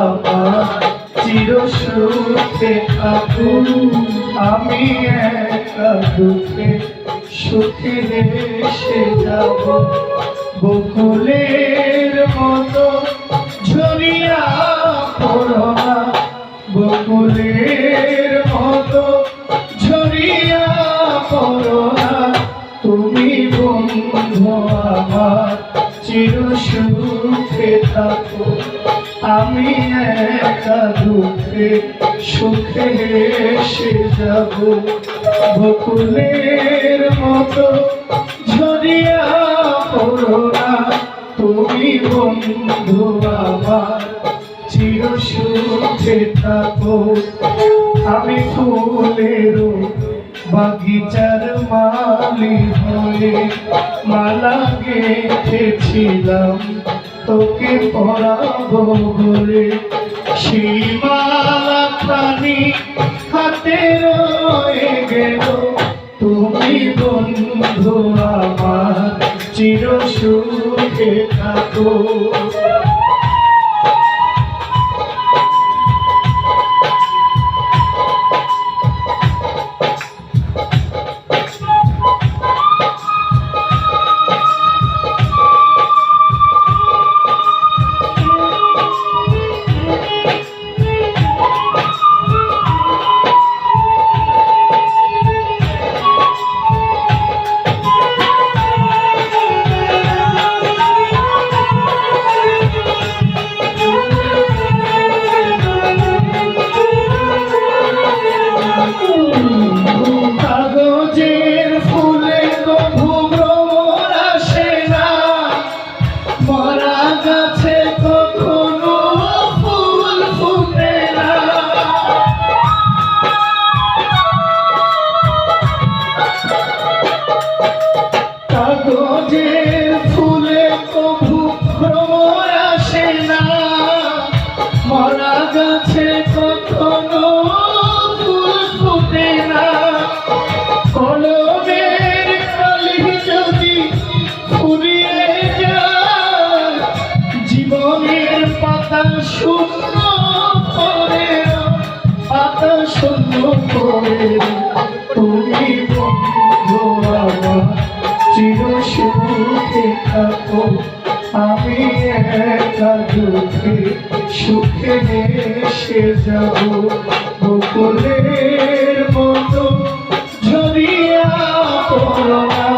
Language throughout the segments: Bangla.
আমার চির সুখে থাকো। আমি একা দুঃখে সুখে হেসে যাব। বকুলের মতো ঝরিয়া পড়ো না, বকুলের মতো ঝরিয়া পড়ো না। তুমি বন্ধু আমার চির সুখে থাকো। আমি একা দুঃখে সুখে হেসে যাব। বকুলের মতো ঝরিয়া পড়ো না, তুমি বন্ধু আমার চির সুখে থাকো। আমি ফুলের বাগিচার মালি হয়ে মালা গেঁথেছিলাম তোকে পরাবো বলে। সেই মালা খানি হাতে রয়ে গেল, তুমি বন্ধু আমার চির সুখে থাকো। কাগজের ফুলে কভু ভ্রমর আসে না, মরা গাছে কখনো ফুল ফুটে না। কাগজের ফুলে কভু ভ্রমর আসে না, মরা গাছে কখনো ফুল ফুটে না। কলমের কালি যদি ফুরিয়ে যায়, জীবনের পাতা শূন্য করে, পাতা শূন্য করে। তুমি বন্ধু আমার চির সুখে থাকো। আমি একা দুঃখে সুখে হেসে যাব। বকুলের মতো ঝরিয়া পড়ো না,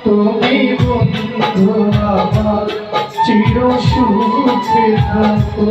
তুমি বন্ধু আমার চির সুখে থাকো।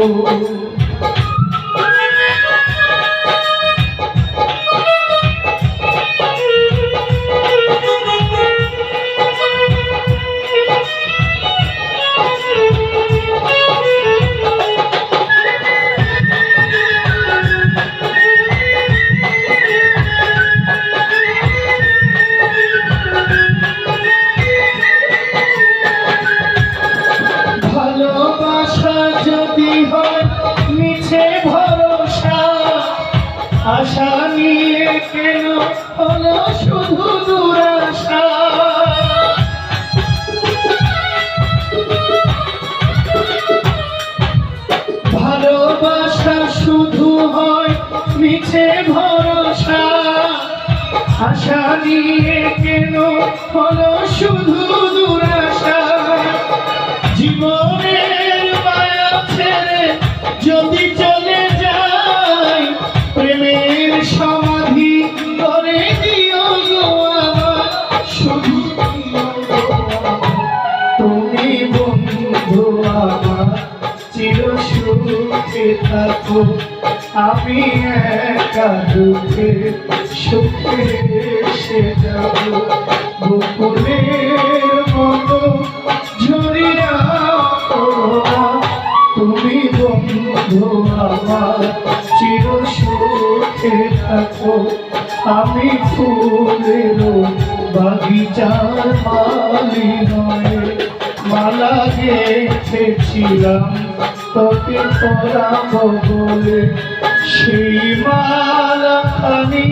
আশা নিয়ে কেন হলো শুধু দুরাশা। ভালোবাসা শুধু হয় মিছে ভরসা। আশা নিয়ে কেন হলো শুধু দুরাশা। জীবনের মায়া ছেড়ে যদি চলে যায়, প্রেমের সমাধি করে দিও গো আমার, শুধু তুমি বন্ধু আমার চির সুখে থাকো। আমি একা দুঃখে সুখে এসে যাব। বকুলের মতো ঝরিয়া পড়ো না, তুমি বন্ধু আমার চির সুখে থাকো। আমি ফুলের বাগিচার মালি হয়ে মালা গেঁথেছিলাম তোকে পরাবো বলে। সেই মালা খানি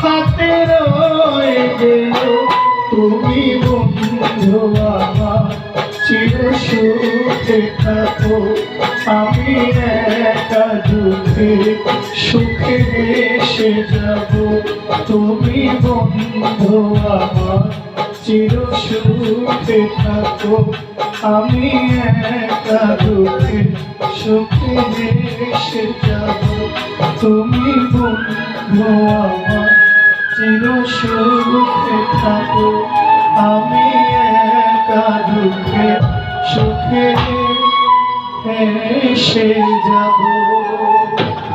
হাতে রয়ে গেল, তুমি বন্ধু আমার চির সুখে থাকো। আমি একা দুঃখে সুখে এসে যাব তুমি বন্ধু আমার চির সুখে থাকো আমি একা দুঃখে সুখে এসে যাব তুমি বন্ধু আমার চির সুখে থাকো আমি একা দুঃখে সুখে এসে যাব।